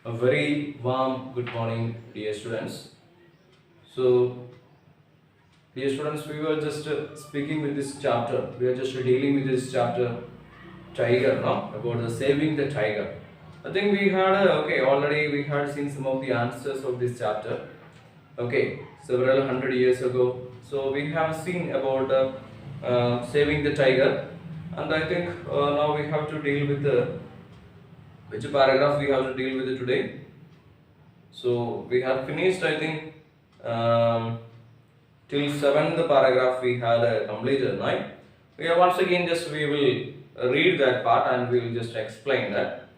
A very warm good morning, dear students. So, dear students, we were just speaking with this chapter. We are just dealing with this chapter, tiger, no, about the saving the tiger. I think we had already we had seen some of the answers of this chapter. Okay, several hundred years ago. So we have seen about saving the tiger, and I think now we have to deal with the which paragraph we have to deal with it today. So we have finished, I think, till seventh paragraph we had completed, right? We have once again we will read that part and we will just explain that.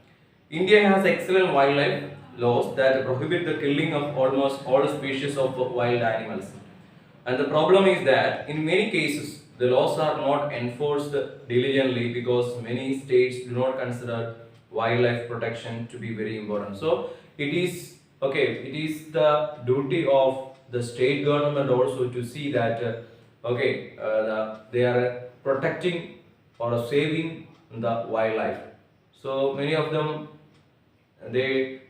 India has excellent wildlife laws that prohibit the killing of almost all species of wild animals. And the problem is that in many cases the laws are not enforced diligently because many states do not consider wildlife protection to be very important. So it is the duty of the state government also to see that they are protecting or saving the wildlife. So many of them they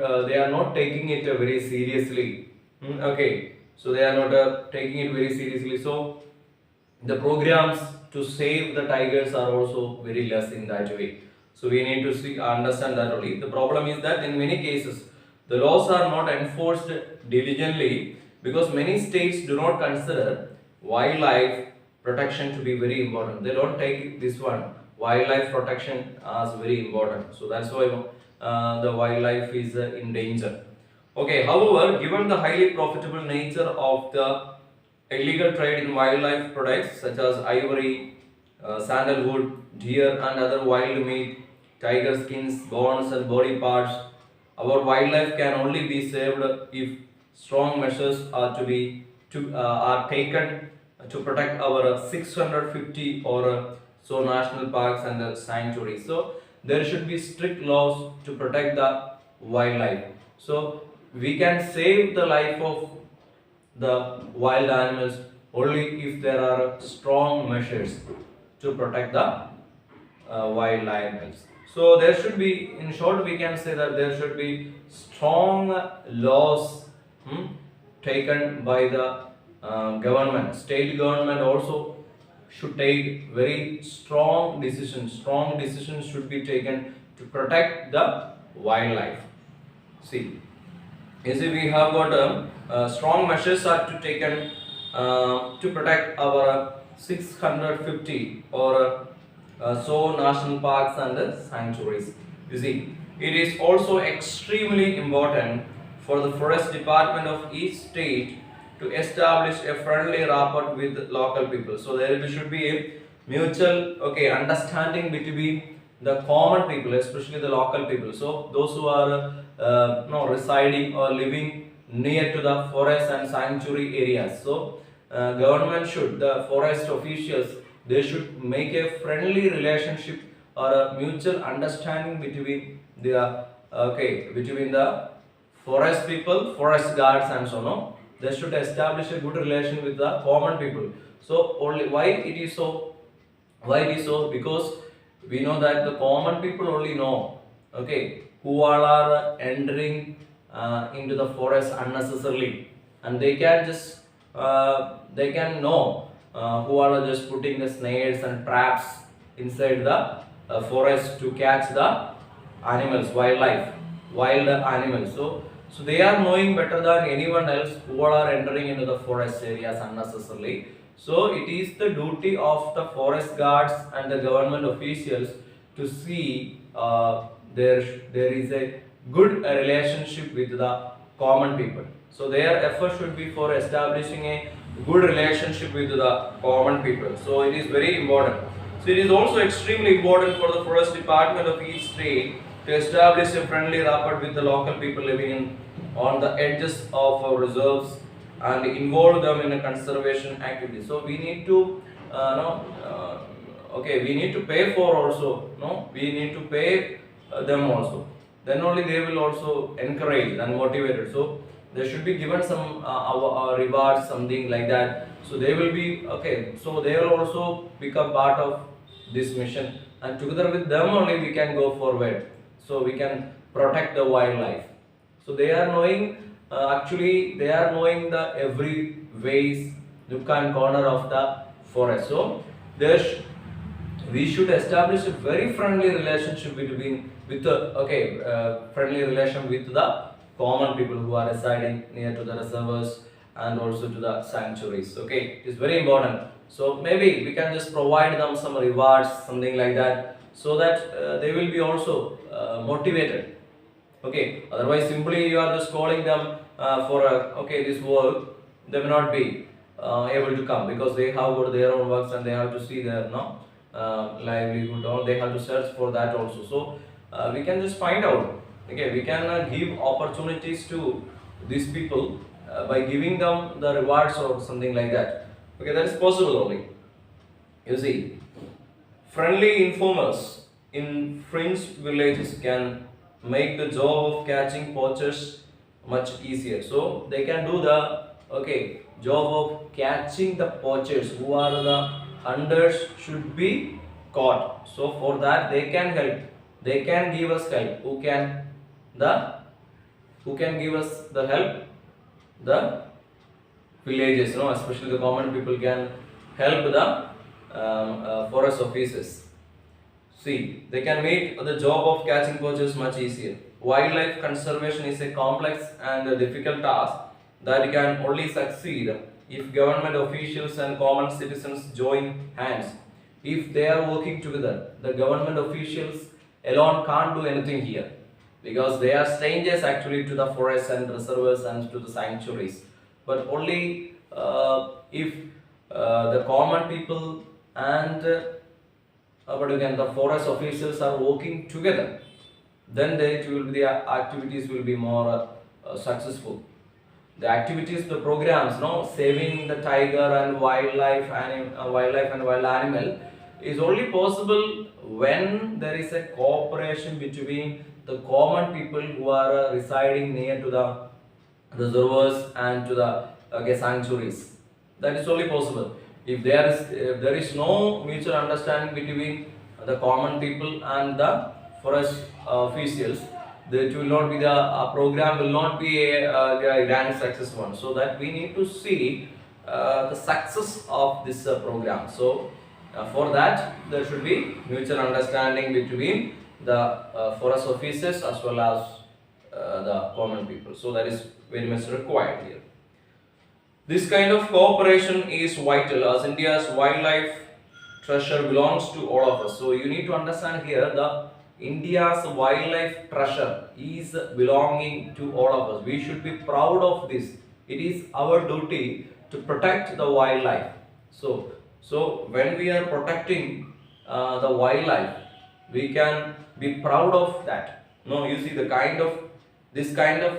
are not taking it very seriously. Okay, so they are not taking it very seriously. So the programs to save the tigers are also very less in that way. So we need to understand that only. The problem is that in many cases the laws are not enforced diligently because many states do not consider wildlife protection to be very important. They don't take this one wildlife protection as very important. So that's why the wildlife is in danger. Okay, however, given the highly profitable nature of the illegal trade in wildlife products such as ivory, sandalwood, deer, and other wild meat, tiger skins, bones, and body parts, our wildlife can only be saved if strong measures are taken to protect our 650 or so national parks and sanctuaries. So there should be strict laws to protect the wildlife. So we can save the life of the wild animals only if there are strong measures to protect the wild animals. So there should be, in short, we can say that there should be strong laws taken by the government. State government also should take very strong decisions. Strong decisions should be taken to protect the wildlife. See, you see, we have got strong measures are to taken to protect our 650 or so national parks and sanctuaries. You see, it is also extremely important for the forest department of each state to establish a friendly rapport with local people. So there should be a mutual understanding between the common people, especially the local people. So those who are residing or living near to the forest and sanctuary areas. So the forest officials, they should make a friendly relationship or a mutual understanding between the forest people, forest guards, and so on. They should establish a good relation with the common people. So only why it is so? Why it is so? Because we know that the common people only know, who all are entering into the forest unnecessarily, and they can know who are just putting the snares and traps inside the forest to catch the animals, wild animals. So they are knowing better than anyone else who are entering into the forest areas unnecessarily. So it is the duty of the forest guards and the government officials to see there is a good relationship with the common people. So their effort should be for establishing a good relationship with the common people. So it is very important. So it is also extremely important for the forest department of each state to establish a friendly rapport with the local people living on the edges of our reserves and involve them in a conservation activity. So we need to we need to pay for also, we need to pay them also. Then only they will also encourage and motivate it. So they should be given some rewards, something like that. So they will be so they will also become part of this mission, and together with them only we can go forward. so we can protect the wildlife. So they are knowing, actually they are knowing the every ways, nook and corner of the forest. So there we should establish a very friendly relationship between with the friendly relation with the common people who are residing near to the reservoirs and also to the sanctuaries. Okay, it is very important. So maybe we can just provide them some rewards, something like that, so that they will be also motivated. Okay, otherwise simply you are just calling them for this work, they may not be able to come because they have got their own works and they have to see their livelihood, or they have to search for that also. So we can just find out. Okay, we can give opportunities to these people by giving them the rewards or something like that. Okay, that is possible only. You see, friendly informers in fringe villages can make the job of catching poachers much easier. So they can do the job of catching the poachers who are the hunters should be caught. So for that they can help. They can give us help. The who can give us the help? The villages, especially the common people can help the forest officers. See, they can make the job of catching poachers much easier. Wildlife conservation is a complex and a difficult task that can only succeed if government officials and common citizens join hands. If they are working together, the government officials alone can't do anything here because they are strangers actually to the forests and reservoirs and to the sanctuaries. But only if the common people and but again the forest officials are working together, then the activities will be more successful. The activities, the programs, saving the tiger and wildlife and wild animal is only possible when there is a cooperation between the common people who are residing near to the reservoirs and to the sanctuaries. That is only possible. If there is no mutual understanding between the common people and the forest officials, that will not be the program will not be a grand success one. So that we need to see the success of this program. So for that there should be mutual understanding between the forest officers as well as the common people. So that is very much required here. This kind of cooperation is vital as India's wildlife treasure belongs to all of us. So you need to understand here the India's wildlife treasure is belonging to all of us. We should be proud of this. It is our duty to protect the wildlife. So when we are protecting the wildlife, we can be proud of that. No, you see this kind of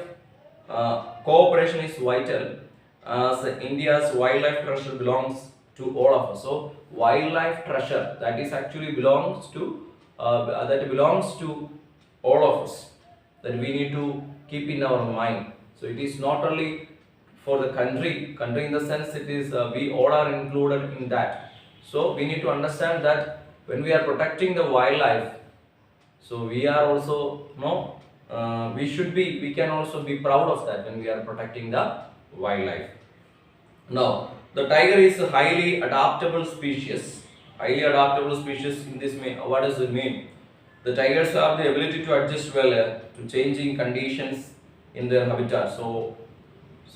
cooperation is vital as India's wildlife treasure belongs to all of us. So wildlife treasure that is actually belongs to all of us, that we need to keep in our mind. So it is not only for the country in the sense it is we all are included in that. So we need to understand that when we are protecting the wildlife, so we are also we can also be proud of that when we are protecting the wildlife. Now the tiger is a highly adaptable species. In this what does it mean? The tigers have the ability to adjust well to changing conditions in their habitat. So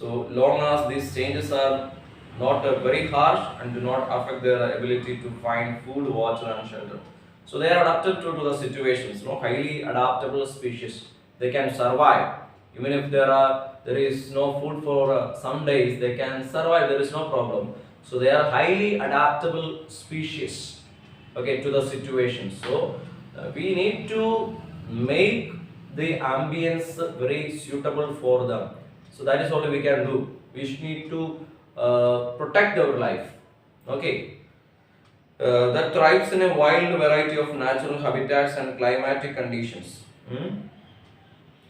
long as these changes are not very harsh and do not affect their ability to find food, water and shelter. So they are adapted to the situations. Highly adaptable species. They can survive even if there is no food for some days. They can survive. There is no problem. So they are highly adaptable species, to the situation. So we need to make the ambience very suitable for them. So that is all we can do. We need to protect our life. That thrives in a wild variety of natural habitats and climatic conditions.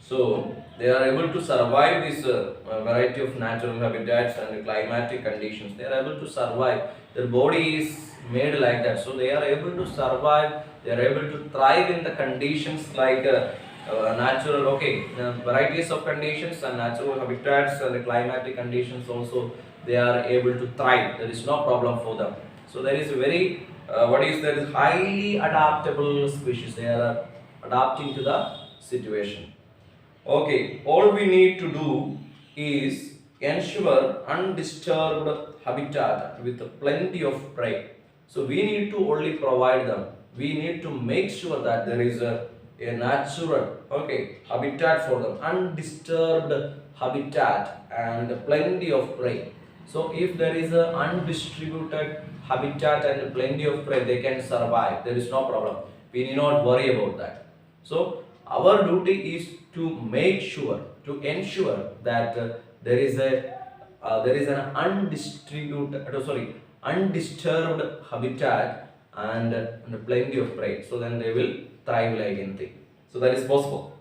So they are able to survive this variety of natural habitats and climatic conditions. They are able to survive. Their body is made like that. So they are able to survive. They are able to thrive in the conditions like natural, okay, varieties of conditions and natural habitats and the climatic conditions also, they are able to thrive. There is no problem for them. So there is a very, there is highly adaptable species. They are adapting to the situation. Okay, all we need to do is ensure undisturbed habitat with plenty of prey. So we need to only provide them. We need to make sure that there is a natural, okay, habitat for them, undisturbed habitat and plenty of prey. So if there is a undistributed habitat and plenty of prey, they can survive. There is no problem. We need not worry about that. So our duty is to make sure, to ensure that there is an undisturbed habitat and plenty of prey. So then they will thrive like anything. So that is possible.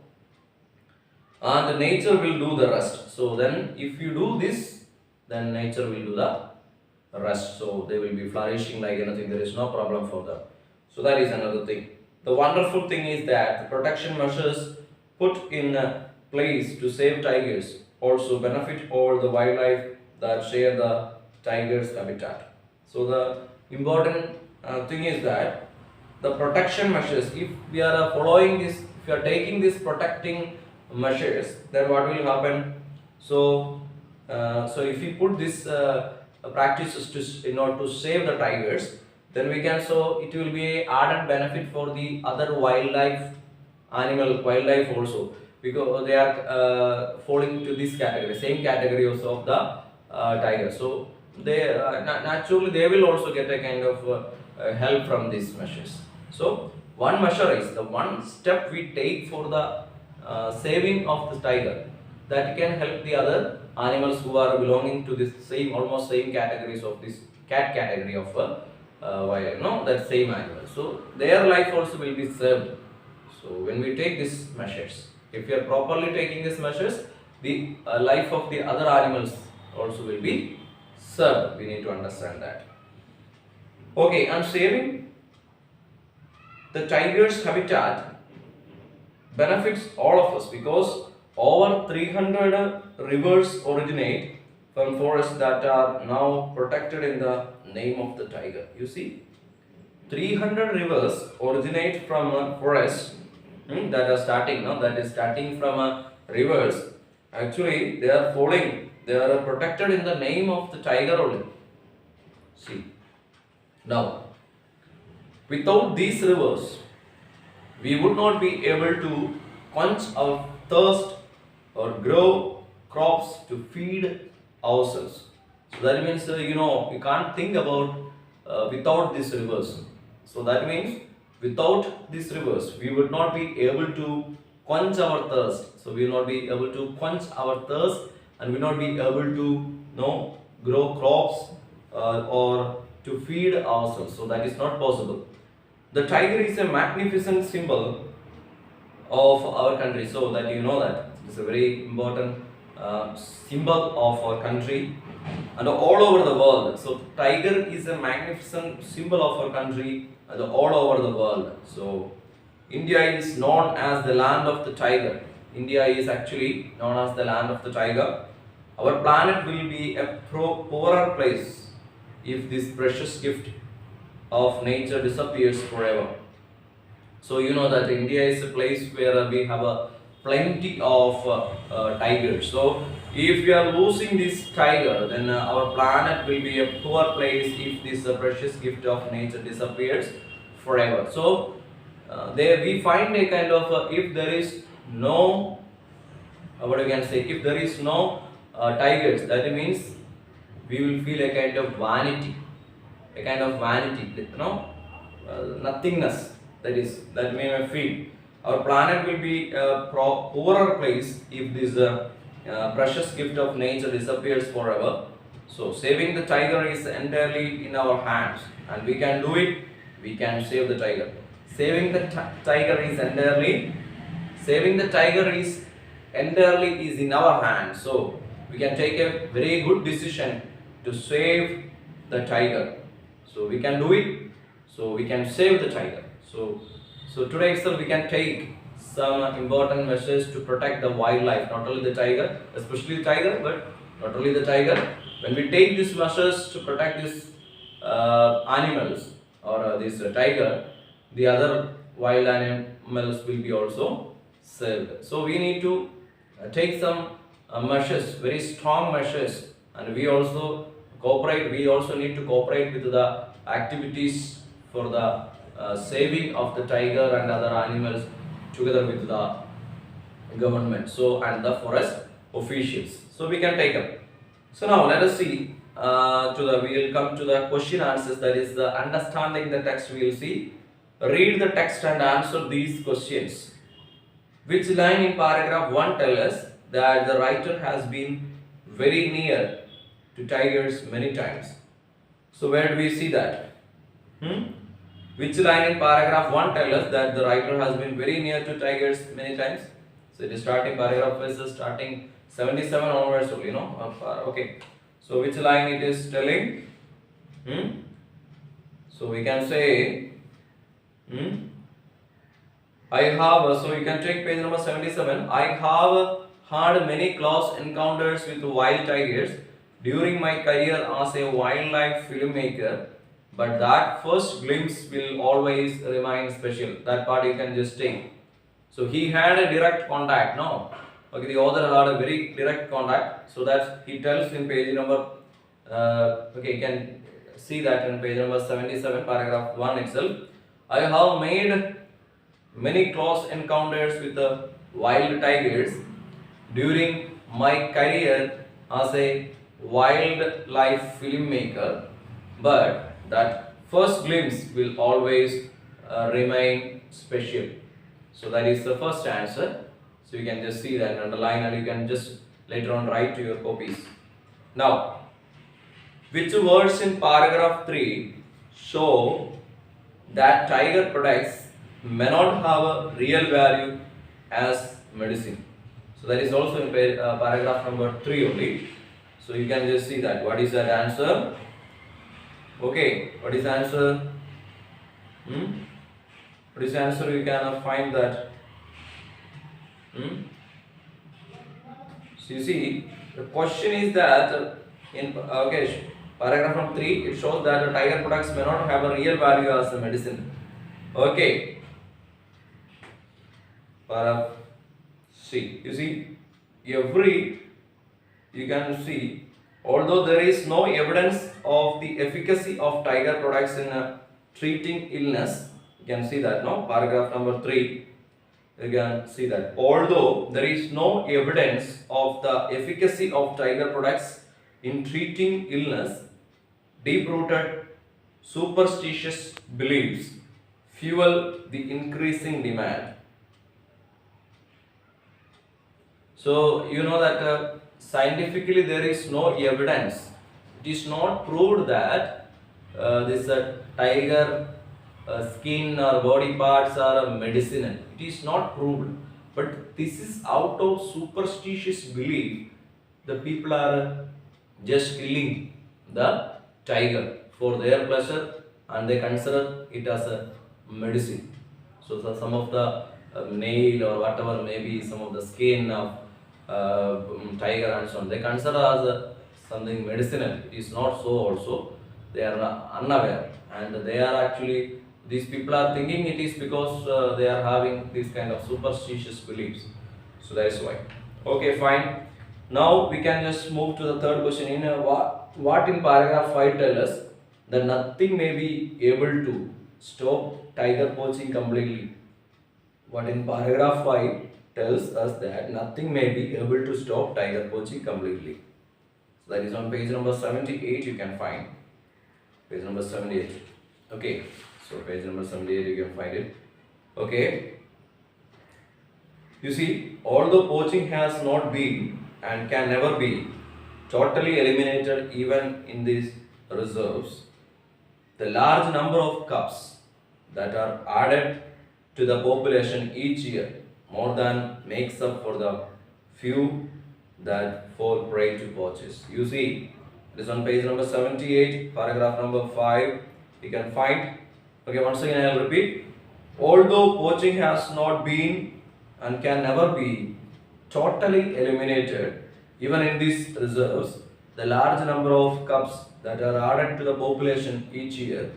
And nature will do the rest. So then if you do this, then nature will do the rest. So they will be flourishing like anything. There is no problem for them. So that is another thing. The wonderful thing is that the protection measures put in place to save tigers also benefit all the wildlife that share the tiger's habitat. So the important thing is that the protection measures, if we are following this, if we are taking these protecting measures, then what will happen? So if we put this practices to in order to save the tigers, then we can, so it will be a added benefit for the other wildlife also, because they are falling to this category, same category also of the tiger. So they naturally they will also get a kind of help from these measures. So one measure is the one step we take for the saving of the tiger, that can help the other animals who are belonging to this same, almost same categories of this cat category of that same animal. So their life also will be served. So when we take these measures, if we are properly taking these measures, the life of the other animals also will be served. We need to understand that. Okay, and saving the tiger's habitat benefits all of us, because over 300 rivers originate from forests that are now protected in the name of the tiger. You see, 300 rivers originate from forests that are starting, that is starting from rivers. Actually, they are falling, they are protected in the name of the tiger only. See, now, without these rivers, we would not be able to quench our thirst or grow crops to feed ourselves. So that means, you can't think about without these rivers. So that means without these rivers, we would not be able to quench our thirst. So we will not be able to quench our thirst, and we will not be able to grow crops or to feed ourselves. So that is not possible. The tiger is a magnificent symbol of our country. So that you know that it's a very important symbol of our country and all over the world. So tiger is a magnificent symbol of our country and all over the world. So India is known as the land of the tiger. India is actually known as the land of the tiger. Our planet will be a poorer place if this precious gift of nature disappears forever. So you know that India is a place where we have a plenty of tigers. So if we are losing this tiger, then our planet will be a poor place if this precious gift of nature disappears forever. So there we find a kind of if there is no what you can say, if there is no tigers, that means we will feel a kind of vanity, nothingness. That may feel. Our planet will be a poorer place if this precious gift of nature disappears forever. So saving the tiger is entirely in our hands, and we can do it. We can save the tiger. Saving the tiger is entirely is in our hands. So we can take a very good decision to save the tiger. So we can do it. So we can save the tiger. So today itself we can take some important measures to protect the wildlife, not only the tiger, especially the tiger, but not only the tiger. When we take these measures to protect these animals or this tiger, the other wild animals will be also saved. So we need to take some measures, very strong measures, and we also cooperate. We also need to cooperate with the activities for the saving of the tiger and other animals together with the government, so and the forest officials. So we can take up. So now let us see we will come to the question answers, that is the understanding the text. We will see. Read the text and answer these questions. Which line in paragraph 1 tell us that the writer has been very near to tigers many times? So where do we see that? Which line in paragraph 1 tell us that the writer has been very near to tigers many times? So it is starting paragraph is starting 77 onwards only, okay. So which line it is telling? So we can say I have, so you can take page number 77. I have had many close encounters with wild tigers during my career as a wildlife filmmaker, but that first glimpse will always remain special. That part you can just take. So he had a direct contact, no? Okay, the author had a very direct contact. So that he tells in page number, okay, you can see that in page number 77, paragraph 1 itself. I have made many close encounters with the wild tigers during my career as a wildlife filmmaker, but that first glimpse will always remain special. So that is the first answer. So you can just see that, underline, and you can just later on write to your copies. Now, which words in paragraph 3 show that tiger products may not have a real value as medicine? So that is also in paragraph number 3 only. So you can just see that. What is that answer? Okay, what is the answer? What is the answer? You can find that. So you see, the question is that in paragraph number 3, it shows that the tiger products may not have a real value as a medicine. Okay. Paragraph C. You see, you can see, although there is no evidence of the efficacy of tiger products in treating illness, you can see that, no? Paragraph number 3, you can see that. Although there is no evidence of the efficacy of tiger products in treating illness, deep-rooted superstitious beliefs fuel the increasing demand. So you know that scientifically there is no evidence. It is not proved that this tiger skin or body parts are medicinal. It is not proved. But this is out of superstitious belief. The people are just killing the tiger for their pleasure, and they consider it as a medicine. So some of the nail or whatever, maybe some of the skin of tiger and so on, they consider as something medicinal. It is not so also. They are unaware, and they are actually, these people are thinking it is because they are having this kind of superstitious beliefs. So that is why. Okay, fine. Now we can just move to the third question. In what in paragraph 5 tell us that nothing may be able to stop tiger poaching completely? What in paragraph 5 tells us that nothing may be able to stop tiger poaching completely? So that is on page number 78, you can find. Page number 78. Okay, so page number 78 you can find it. Okay. You see, although poaching has not been and can never be totally eliminated even in these reserves, the large number of cubs that are added to the population each year more than makes up for the few that fall prey to poachers. You see, it is on page number 78, paragraph number 5. You can find. Okay, once again I will repeat. Although poaching has not been and can never be totally eliminated. Even in these reserves, the large number of cubs that are added to the population each year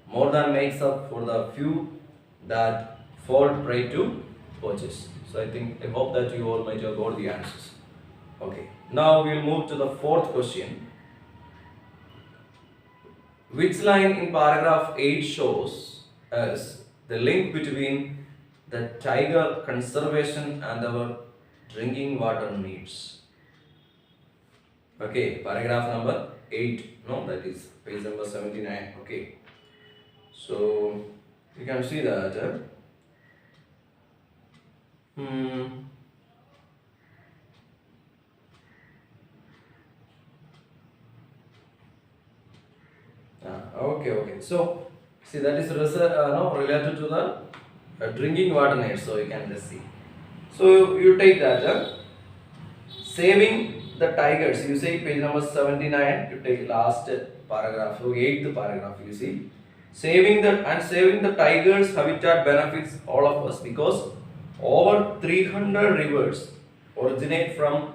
more than makes up for the few that fall prey to poachers. So I hope that you all might have got the answers. Okay, now we'll move to the fourth question. Which line in paragraph 8 shows us the link between the tiger conservation and our drinking water needs? Okay, paragraph number 8. No, that is page number 79. Okay, so you can see that. Hmm. Okay. So, see that is no, related to the drinking water needs. So you can just see. So you take that saving the tigers. You see page number 79. You take last paragraph, so eighth paragraph. You see saving the tigers' habitat benefits all of us because over 300 rivers originate from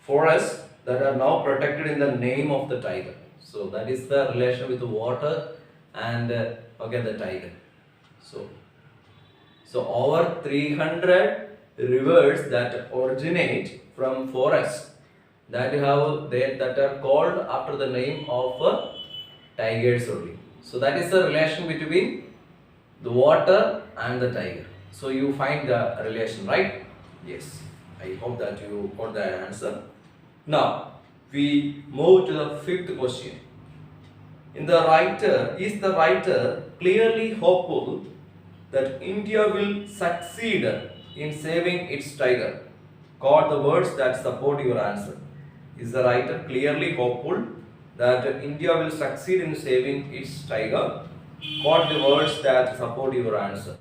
forests that are now protected in the name of the tiger. So that is the relation with the water and the tiger. So over 300 rivers that originate from forests that are called after the name of tigers only. So that is the relation between the water and the tiger. So you find the relation, right? Yes. I hope that you got the answer. Now we move to the fifth question. Is the writer clearly hopeful that India will succeed in saving its tiger? Quote the words that support your answer. Is the writer clearly hopeful that India will succeed in saving its tiger? Quote the words that support your answer.